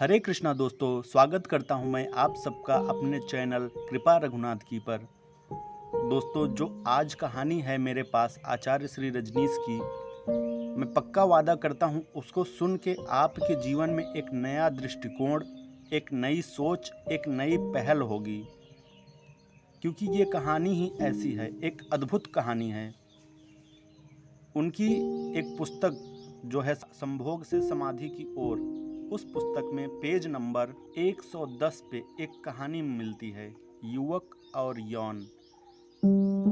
हरे कृष्णा दोस्तों, स्वागत करता हूं मैं आप सबका अपने चैनल कृपा रघुनाथ की पर। दोस्तों, जो आज कहानी है मेरे पास आचार्य श्री रजनीश की, मैं पक्का वादा करता हूं उसको सुन के आपके जीवन में एक नया दृष्टिकोण, एक नई सोच, एक नई पहल होगी। क्योंकि ये कहानी ही ऐसी है, एक अद्भुत कहानी है। उनकी एक पुस्तक जो है संभोग से समाधि की ओर, उस पुस्तक में पेज नंबर 110 पे एक कहानी मिलती है, युवक और यौन।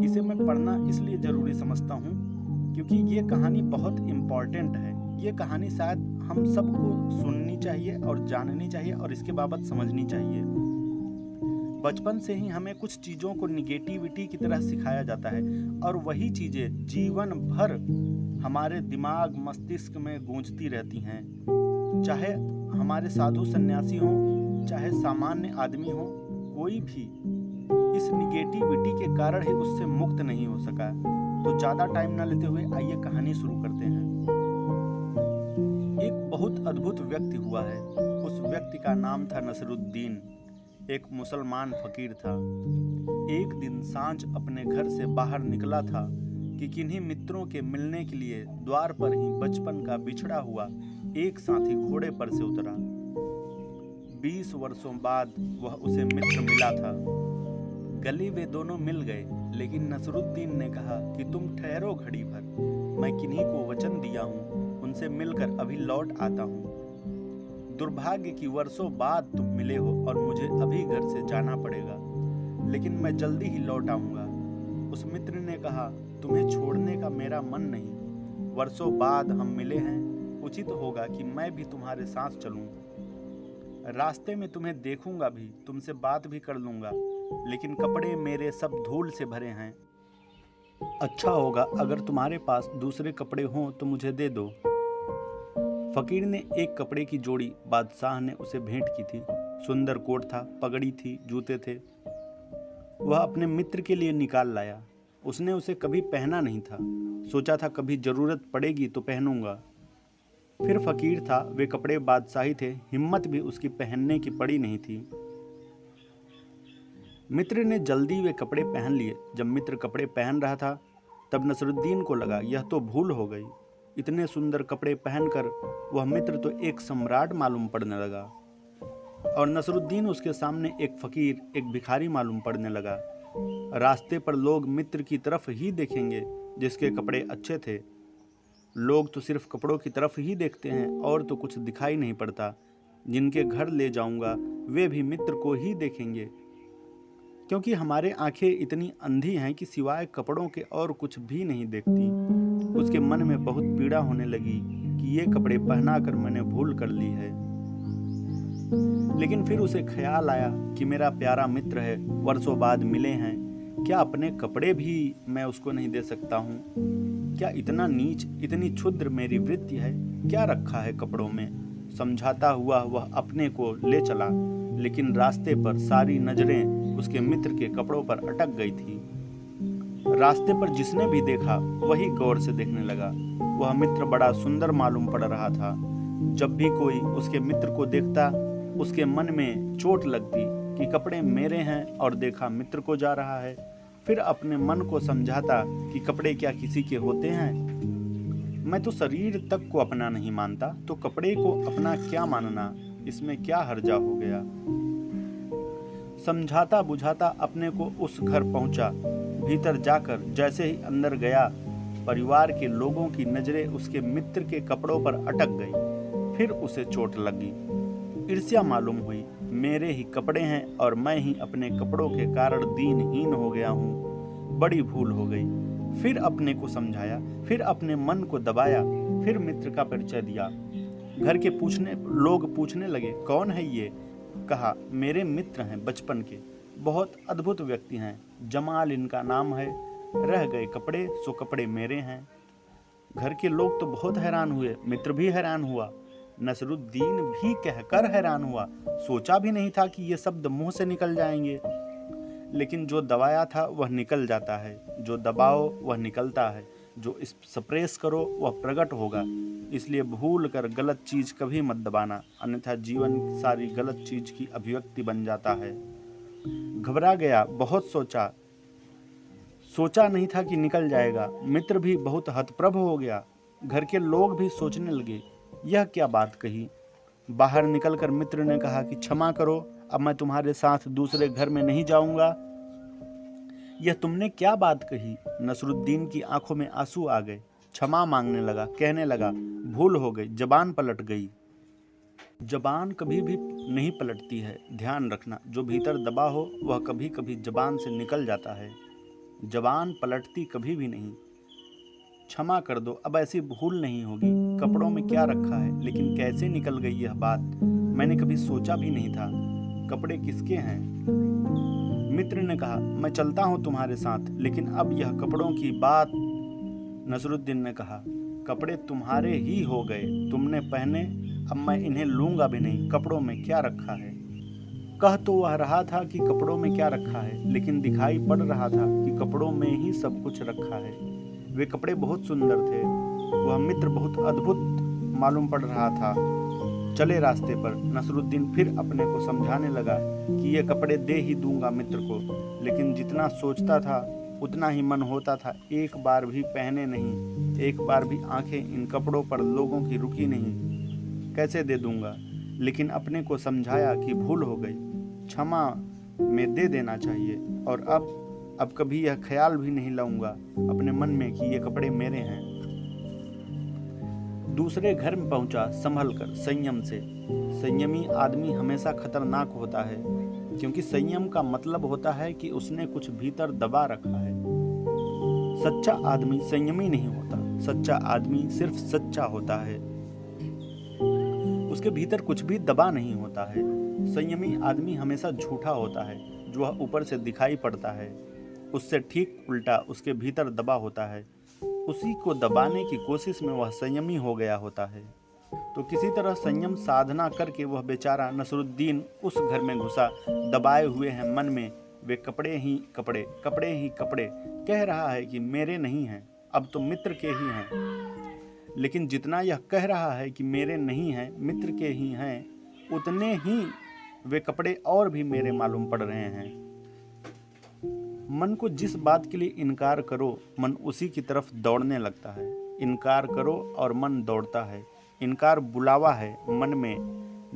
इसे मैं पढ़ना इसलिए ज़रूरी समझता हूँ क्योंकि ये कहानी बहुत इम्पॉर्टेंट है। ये कहानी शायद हम सबको सुननी चाहिए और जाननी चाहिए और इसके बाबत समझनी चाहिए। बचपन से ही हमें कुछ चीज़ों को निगेटिविटी की तरह सिखाया जाता है और वही चीज़ें जीवन भर हमारे दिमाग मस्तिष्क में गूंजती रहती हैं। चाहे हमारे साधु सन्यासी हों, चाहे सामान्य आदमी हो, कोई भी इस निगेटिविटी के कारण ही उससे मुक्त नहीं हो सका। तो ज़्यादा टाइम ना लेते हुए आइए कहानी शुरू करते हैं। एक बहुत अद्भुत व्यक्ति हुआ है। उस व्यक्ति का नाम था नसरुद्दीन। एक मुसलमान फकीर था। एक दिन सांझ अपने घर से बाहर निकला था कि किन्हीं मित्रों के मिलने के लिए द्वार पर ही बचपन का बिछड़ा हुआ एक साथी घोड़े पर से उतरा। 20 वर्षों बाद वह उसे मित्र मिला था। गली वे दोनों मिल गए, लेकिन नसरुद्दीन ने कहा कि तुम ठहरो घड़ी भर, मैं किन्हीं को वचन दिया हूँ, उनसे मिलकर अभी लौट आता हूँ। दुर्भाग्य कि वर्षों बाद तुम मिले हो और मुझे अभी घर से जाना पड़ेगा, लेकिन मैं जल्दी ही लौट आऊँगा। उस मित्र ने कहा, तुम्हें छोड़ने का मेरा मन नहीं। वर्षों बाद हम मिले हैं, उचित होगा कि मैं भी तुम्हारे साथ चलूं। रास्ते में तुम्हें देखूंगा भी, तुमसे बात भी कर लूंगा, लेकिन कपड़े मेरे सब धूल से भरे हैं। अच्छा होगा अगर तुम्हारे पास दूसरे कपड़े हों तो मुझे दे दो। फकीर ने एक कपड़े की जोड़ी बादशाह ने उसे भेंट की थी। सुंदर कोट था, पगड़ी थी, जूते थे। वह अपने मित्र के लिए निकाल लाया। उसने उसे कभी पहना नहीं था। सोचा था कभी जरूरत पड़ेगी तो पहनूंगा। फिर फकीर था, वे कपड़े बादशाही थे, हिम्मत भी उसकी पहनने की पड़ी नहीं थी। मित्र ने जल्दी वे कपड़े पहन लिए। जब मित्र कपड़े पहन रहा था तब नसरुद्दीन को लगा यह तो भूल हो गई। इतने सुंदर कपड़े पहनकर वह मित्र तो एक सम्राट मालूम पड़ने लगा और नसरुद्दीन उसके सामने एक फकीर, एक भिखारी मालूम पड़ने लगा। रास्ते पर लोग मित्र की तरफ ही देखेंगे जिसके कपड़े अच्छे थे। लोग तो सिर्फ कपड़ों की तरफ ही देखते हैं और तो कुछ दिखाई नहीं पड़ता। जिनके घर ले जाऊंगा वे भी मित्र को ही देखेंगे, क्योंकि हमारे आंखें इतनी अंधी हैं कि सिवाय कपड़ों के और कुछ भी नहीं देखती। उसके मन में बहुत पीड़ा होने लगी कि ये कपड़े पहनाकर मैंने भूल कर ली है। लेकिन फिर उसे ख्याल आया कि मेरा प्यारा मित्र है, वर्षों बाद मिले हैं, क्या अपने कपड़े भी मैं उसको नहीं दे सकता हूँ? क्या इतना नीच, इतनी क्षुद्र मेरी वृत्ति है? क्या रखा है कपड़ों में? समझाता हुआ वह अपने को ले चला, लेकिन रास्ते पर सारी नजरें उसके मित्र के कपड़ों पर अटक गई थी। रास्ते पर जिसने भी देखा वही गौर से देखने लगा। वह मित्र बड़ा सुंदर मालूम पड़ रहा था। जब भी कोई उसके मित्र को देखता उसके मन में चोट लगती कि कपड़े मेरे हैं और देखा मित्र को जा रहा है। फिर अपने मन को समझाता कि कपड़े क्या किसी के होते हैं? मैं तो शरीर तक को अपना नहीं मानता, तो कपड़े को अपना क्या मानना? इसमें क्या हर्जा हो गया? समझाता बुझाता अपने को उस घर पहुंचा। भीतर जाकर जैसे ही अंदर गया, परिवार के लोगों की नजरें उसके मित्र के कपड़ों पर अटक गई। फिर उसे चोट लगी, ईर्ष्या मालूम हुई। मेरे ही कपड़े हैं और मैं ही अपने कपड़ों के कारण दीनहीन हो गया हूँ, बड़ी भूल हो गई। फिर अपने को समझाया, फिर अपने मन को दबाया, फिर मित्र का परिचय दिया। घर के लोग पूछने लगे, कौन है ये? कहा, मेरे मित्र हैं बचपन के, बहुत अद्भुत व्यक्ति हैं, जमाल इनका नाम है। रह गए कपड़े सो कपड़े मेरे हैं। घर के लोग तो बहुत हैरान हुए, मित्र भी हैरान हुआ, नसरुद्दीन भी कहकर हैरान हुआ। सोचा भी नहीं था कि ये शब्द मुंह से निकल जाएंगे। लेकिन जो दबाया था वह निकल जाता है, जो दबाओ वह निकलता है, जो सप्रेस करो वह प्रकट होगा। इसलिए भूल कर गलत चीज़ कभी मत दबाना, अन्यथा जीवन सारी गलत चीज़ की अभिव्यक्ति बन जाता है। घबरा गया, बहुत सोचा नहीं था कि निकल जाएगा। मित्र भी बहुत हतप्रभ हो गया। घर के लोग भी सोचने लगे, यह क्या बात कही। बाहर निकलकर मित्र ने कहा कि क्षमा करो, अब मैं तुम्हारे साथ दूसरे घर में नहीं जाऊंगा। यह तुमने क्या बात कही। नसरुद्दीन की आंखों में आंसू आ गए। क्षमा मांगने लगा, कहने लगा, भूल हो गई, जबान पलट गई। जबान कभी भी नहीं पलटती है, ध्यान रखना। जो भीतर दबा हो वह कभी कभी जबान से निकल जाता है। जबान पलटती कभी भी नहीं। क्षमा कर दो, अब ऐसी भूल नहीं होगी। कपड़ों में क्या रखा है, लेकिन कैसे निकल गई यह बात, मैंने कभी सोचा भी नहीं था। कपड़े किसके हैं। मित्र ने कहा, मैं चलता हूं तुम्हारे साथ, लेकिन अब यह कपड़ों की बात। नसरुद्दीन ने कहा, कपड़े तुम्हारे ही हो गए, तुमने पहने, अब मैं इन्हें लूंगा भी नहीं। कपड़ों में क्या रखा है। कह तो वह रहा था कि कपड़ों में क्या रखा है, लेकिन दिखाई पड़ रहा था कि कपड़ों में ही सब कुछ रखा है। वे कपड़े बहुत सुंदर थे। वह मित्र बहुत अद्भुत मालूम पड़ रहा था। चले रास्ते पर नसरुद्दीन फिर अपने को समझाने लगा कि ये कपड़े दे ही दूंगा मित्र को, लेकिन जितना सोचता था उतना ही मन होता था एक बार भी पहने नहीं। एक बार भी आंखें इन कपड़ों पर लोगों की रुकी नहीं। कैसे दे दूंगा, लेकिन अपने को समझाया कि भूल हो गई, क्षमा में दे देना चाहिए। और अब कभी यह ख्याल भी नहीं लाऊंगा अपने मन में कि ये कपड़े मेरे हैं। दूसरे घर में पहुंचा संभल कर, संयम से। संयमी आदमी हमेशा खतरनाक होता है, क्योंकि संयम का मतलब होता है कि उसने कुछ भीतर दबा रखा है। सच्चा आदमी संयमी नहीं होता। सच्चा आदमी सिर्फ सच्चा होता है, उसके भीतर कुछ भी दबा नहीं होता है। संयमी आदमी हमेशा झूठा होता है। जो वह ऊपर से दिखाई पड़ता है, उससे ठीक उल्टा उसके भीतर दबा होता है। उसी को दबाने की कोशिश में वह संयमी हो गया होता है। तो किसी तरह संयम साधना करके वह बेचारा नसरुद्दीन उस घर में घुसा। दबाए हुए हैं मन में वे कपड़े ही कपड़े, कपड़े ही कपड़े। कह रहा है कि मेरे नहीं हैं, अब तो मित्र के ही हैं। लेकिन जितना यह कह रहा है कि मेरे नहीं हैं, मित्र के ही हैं, उतने ही वे कपड़े और भी मेरे मालूम पड़ रहे हैं। मन को जिस बात के लिए इनकार करो, मन उसी की तरफ दौड़ने लगता है। इनकार करो और मन दौड़ता है। इनकार बुलावा है, मन में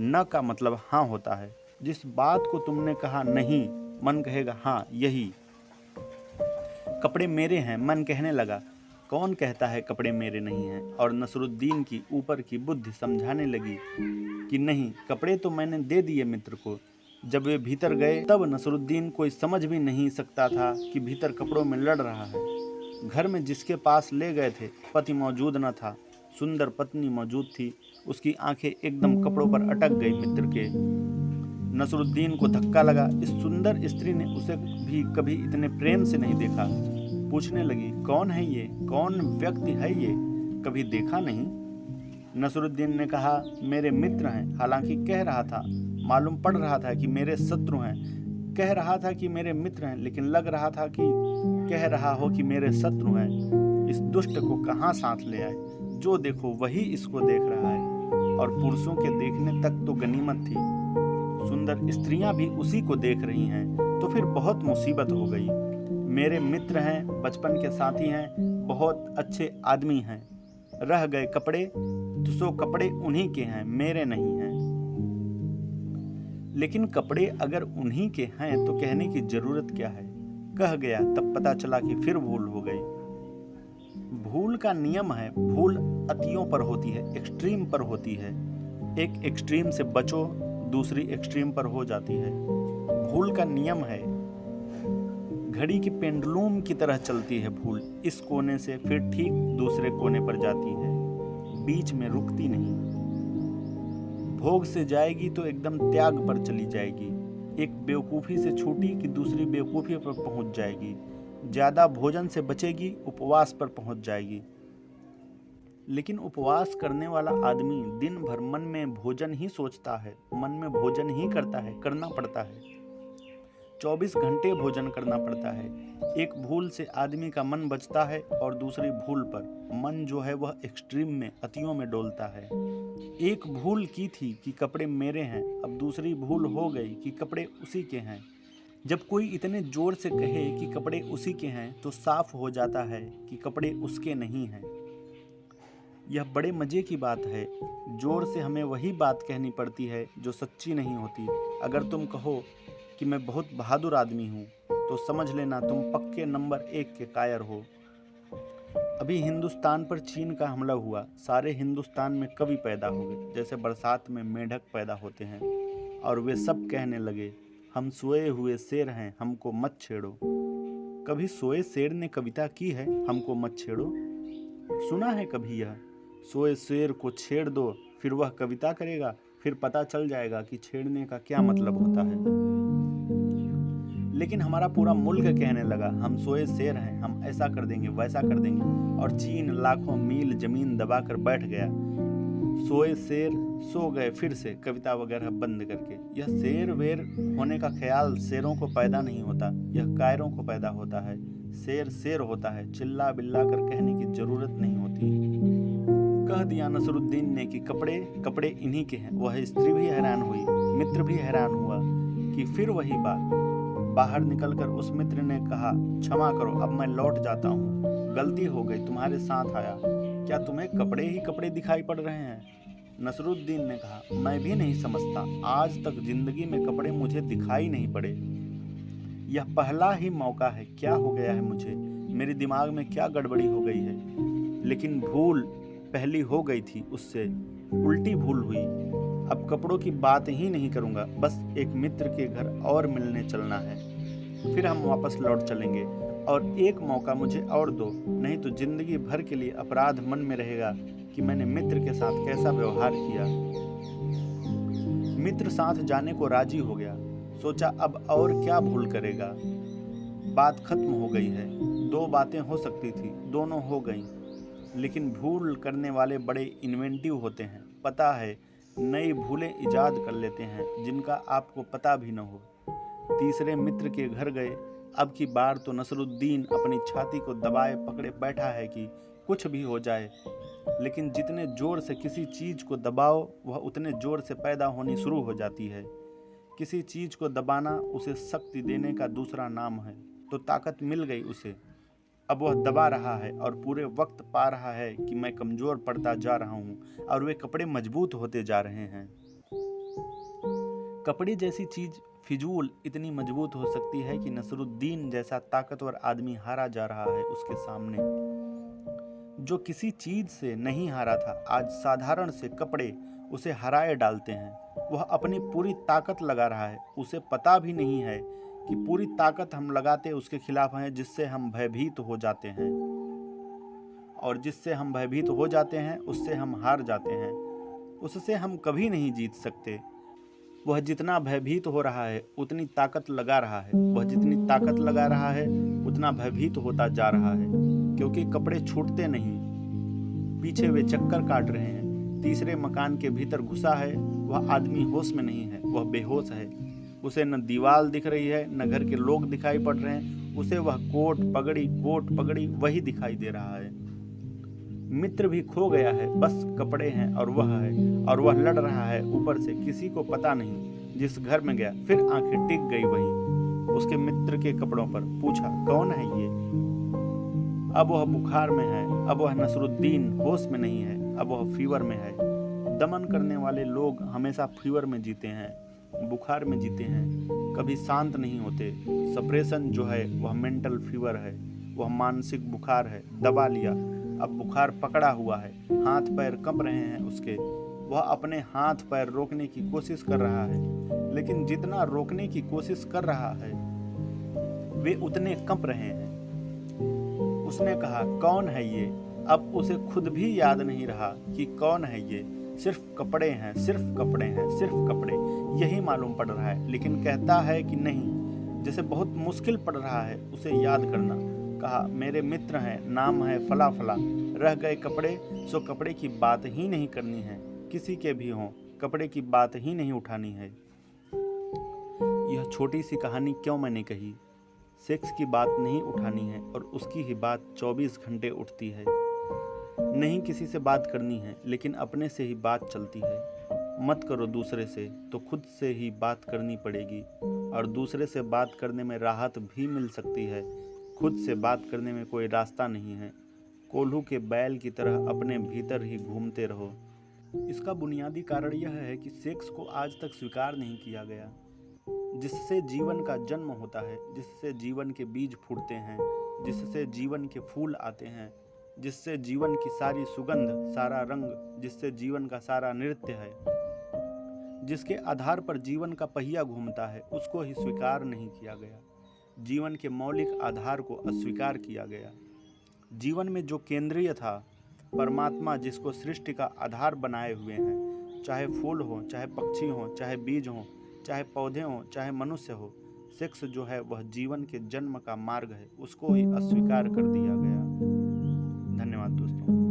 न का मतलब हाँ होता है। जिस बात को तुमने कहा नहीं, मन कहेगा हाँ यही। कपड़े मेरे हैं, मन कहने लगा, कौन कहता है कपड़े मेरे नहीं हैं। और नसरुद्दीन की ऊपर की बुद्धि समझाने लगी कि नहीं, कपड़े तो मैंने दे दिए मित्र को। जब वे भीतर गए तब नसरुद्दीन कोई समझ भी नहीं सकता था कि भीतर कपड़ों में लड़ रहा है। घर में जिसके पास ले गए थे पति मौजूद न था, सुंदर पत्नी मौजूद थी। उसकी आंखें एकदम कपड़ों पर अटक गई मित्र के। नसरुद्दीन को धक्का लगा। इस सुंदर स्त्री ने उसे भी कभी इतने प्रेम से नहीं देखा। पूछने लगी, कौन है ये, कौन व्यक्ति है ये, कभी देखा नहीं। नसरुद्दीन ने कहा, मेरे मित्र हैं। हालांकि कह रहा था, मालूम पड़ रहा था कि मेरे शत्रु हैं। कह रहा था कि मेरे मित्र हैं, लेकिन लग रहा था कि कह रहा हो कि मेरे शत्रु हैं। इस दुष्ट को कहाँ साथ ले आए। जो देखो वही इसको देख रहा है, और पुरुषों के देखने तक तो गनीमत थी, सुंदर स्त्रियां भी उसी को देख रही हैं, तो फिर बहुत मुसीबत हो गई। मेरे मित्र हैं, बचपन के साथी हैं, बहुत अच्छे आदमी हैं। रह गए कपड़े, तो सो कपड़े उन्हीं के हैं, मेरे नहीं हैं। लेकिन कपड़े अगर उन्हीं के हैं तो कहने की जरूरत क्या है। कह गया, तब पता चला कि फिर भूल हो गई। भूल का नियम है, भूल अतियों पर होती है, एक्सट्रीम पर होती है। एक एक्सट्रीम से बचो, दूसरी एक्सट्रीम पर हो जाती है। भूल का नियम है, घड़ी की पेंडुलम की तरह चलती है भूल। इस कोने से फिर ठीक दूसरे कोने पर जाती है, बीच में रुकती नहीं। भोग से जाएगी तो एकदम त्याग पर चली जाएगी। एक बेवकूफ़ी से छूटी कि दूसरी बेवकूफ़ी पर पहुंच जाएगी। ज़्यादा भोजन से बचेगी, उपवास पर पहुंच जाएगी। लेकिन उपवास करने वाला आदमी दिन भर मन में भोजन ही सोचता है, मन में भोजन ही करता है, करना पड़ता है। 24 घंटे भोजन करना पड़ता है। एक भूल से आदमी का मन बचता है और दूसरी भूल पर मन जो है वह एक्सट्रीम में, अतियों में डोलता है। एक भूल की थी कि कपड़े मेरे हैं, अब दूसरी भूल हो गई कि कपड़े उसी के हैं। जब कोई इतने जोर से कहे कि कपड़े उसी के हैं तो साफ हो जाता है कि कपड़े उसके नहीं हैं। यह बड़े मज़े की बात है। जोर से हमें वही बात कहनी पड़ती है जो सच्ची नहीं होती। अगर तुम कहो कि मैं बहुत बहादुर आदमी हूँ तो समझ लेना तुम पक्के नंबर 1 के कायर हो। अभी हिंदुस्तान पर चीन का हमला हुआ, सारे हिंदुस्तान में कवि पैदा हो गए, जैसे बरसात में मेंढक पैदा होते हैं, और वे सब कहने लगे, हम सोए हुए शेर हैं, हमको मत छेड़ो। कभी सोए शेर ने कविता की है, हमको मत छेड़ो? सुना है कभी यह? सोए शेर को छेड़ दो, फिर वह कविता करेगा, फिर पता चल जाएगा कि छेड़ने का क्या मतलब होता है। लेकिन हमारा पूरा मुल्क कहने लगा, हम सोए शेर हैं, हम ऐसा कर देंगे, वैसा कर देंगे, और चीन लाखों मील जमीन दबाकर बैठ गया। सोए शेर सो गए फिर से, कविता वगैरह बंद करके। यह शेर वेर होने का ख्याल शेरों को पैदा नहीं होता, यह कायरों को पैदा होता है। शेर शेर होता है, चिल्ला बिल्ला कर कहने की जरूरत नहीं होती। कह दिया नसरुद्दीन ने कि कपड़े कपड़े इन्हीं के हैं। वह स्त्री भी हैरान हुई, मित्र भी हैरान हुआ कि फिर वही बात। बाहर निकलकर उस मित्र ने कहा, क्षमा करो, अब मैं लौट जाता हूँ, गलती हो गई, तुम्हारे साथ आया। क्या तुम्हें कपड़े ही कपड़े दिखाई पड़ रहे हैं? नसरुद्दीन ने कहा, मैं भी नहीं समझता, आज तक जिंदगी में कपड़े मुझे दिखाई नहीं पड़े। यह पहला ही मौका है। क्या हो गया है मुझे? मेरे दिमाग में क्या गड़बड़ी हो गई है? लेकिन भूल पहली हो गई थी, उससे उल्टी भूल हुई। अब कपड़ों की बात ही नहीं करूँगा, बस एक मित्र के घर और मिलने चलना है, फिर हम वापस लौट चलेंगे। और एक मौका मुझे और दो, नहीं तो जिंदगी भर के लिए अपराध मन में रहेगा कि मैंने मित्र के साथ कैसा व्यवहार किया। मित्र साथ जाने को राजी हो गया। सोचा अब और क्या भूल करेगा। बात खत्म हो गई है। 2 बातें हो सकती थी, दोनों हो गईं। लेकिन भूल करने वाले बड़े इन्वेंटिव होते हैं। पता है, नई भूलें इजाद कर लेते हैं जिनका आपको पता भी न हो। तीसरे मित्र के घर गए। अब की बार तो नसरुद्दीन अपनी छाती को दबाए पकड़े बैठा है कि कुछ भी हो जाए। लेकिन जितने जोर से किसी चीज़ को दबाओ वह उतने जोर से पैदा होनी शुरू हो जाती है। किसी चीज़ को दबाना उसे शक्ति देने का दूसरा नाम है। तो ताकत मिल गई उसे। अब वह दबा रहा है और पूरे वक्त पा रहा है कि मैं कमज़ोर पड़ता जा रहा हूँ और वे कपड़े मजबूत होते जा रहे हैं। कपड़े जैसी चीज़ फिजूल इतनी मजबूत हो सकती है कि नसरुद्दीन जैसा ताकतवर आदमी हारा जा रहा है उसके सामने। जो किसी चीज़ से नहीं हारा था, आज साधारण से कपड़े उसे हराए डालते हैं। वह अपनी पूरी ताकत लगा रहा है। उसे पता भी नहीं है कि पूरी ताकत हम लगाते उसके खिलाफ हैं, जिससे हम भयभीत हो जाते हैं, और जिससे हम भयभीत हो जाते हैं उससे हम हार जाते हैं। उससे हम कभी नहीं जीत सकते। वह जितना भयभीत हो रहा है उतनी ताकत लगा रहा है, वह जितनी ताकत लगा रहा है उतना भयभीत होता जा रहा है, क्योंकि कपड़े छूटते नहीं। पीछे वे चक्कर काट रहे हैं। तीसरे मकान के भीतर घुसा है। वह आदमी होश में नहीं है, वह बेहोश है। उसे न दीवार दिख रही है, न घर के लोग दिखाई पड़ रहे हैं। उसे वह कोट पगड़ी वही दिखाई दे रहा है। मित्र भी खो गया है, बस कपड़े हैं और वह है, और वह लड़ रहा है ऊपर से, किसी को पता नहीं। जिस घर में गया फिर आंखें टिक गई वहीं उसके मित्र के कपड़ों पर। पूछा, कौन है ये? अब वह बुखार में है। अब वह नसरुद्दीन होश में नहीं है। अब वह फीवर में है। दमन करने वाले लोग हमेशा फीवर में जीते हैं, बुखार में जीते हैं, कभी शांत नहीं होते। सप्रेशन जो है वह मेंटल फीवर है, वह मानसिक बुखार है। दबा लिया, अब बुखार पकड़ा हुआ है। हाथ पैर कंप रहे हैं उसके। वह अपने हाथ पैर रोकने की कोशिश कर रहा है, लेकिन जितना रोकने की कोशिश कर रहा है वे उतने कंप रहे हैं। उसने कहा, कौन है ये? अब उसे खुद भी याद नहीं रहा कि कौन है ये। सिर्फ कपड़े हैं, सिर्फ कपड़े हैं, सिर्फ कपड़े, यही मालूम पड़ रहा है। लेकिन कहता है कि नहीं, जैसे बहुत मुश्किल पड़ रहा है उसे याद करना। कहा, मेरे मित्र हैं, नाम है फला फला। रह गए कपड़े, सो कपड़े की बात ही नहीं करनी है। किसी के भी हों, कपड़े की बात ही नहीं उठानी है। यह यह छोटी सी कहानी क्यों मैंने कही। सेक्स की बात नहीं उठानी है और उसकी ही बात 24 घंटे उठती है। नहीं किसी से बात करनी है लेकिन अपने से ही बात चलती है। मत करो दूसरे से तो खुद से ही बात करनी पड़ेगी, और दूसरे से बात करने में राहत भी मिल सकती है। खुद से बात करने में कोई रास्ता नहीं है। कोल्हू के बैल की तरह अपने भीतर ही घूमते रहो। इसका बुनियादी कारण यह है कि सेक्स को आज तक स्वीकार नहीं किया गया, जिससे जीवन का जन्म होता है, जिससे जीवन के बीज फूटते हैं, जिससे जीवन के फूल आते हैं, जिससे जीवन की सारी सुगंध, सारा रंग, जिससे जीवन का सारा नृत्य है, जिसके आधार पर जीवन का पहिया घूमता है, उसको ही स्वीकार नहीं किया गया। जीवन के मौलिक आधार को अस्वीकार किया गया। जीवन में जो केंद्रीय था, परमात्मा जिसको सृष्टि का आधार बनाए हुए हैं, चाहे फूल हो, चाहे पक्षी हो, चाहे बीज हो, चाहे पौधे हो, चाहे मनुष्य हो, सेक्स जो है वह जीवन के जन्म का मार्ग है, उसको ही अस्वीकार कर दिया गया। धन्यवाद दोस्तों।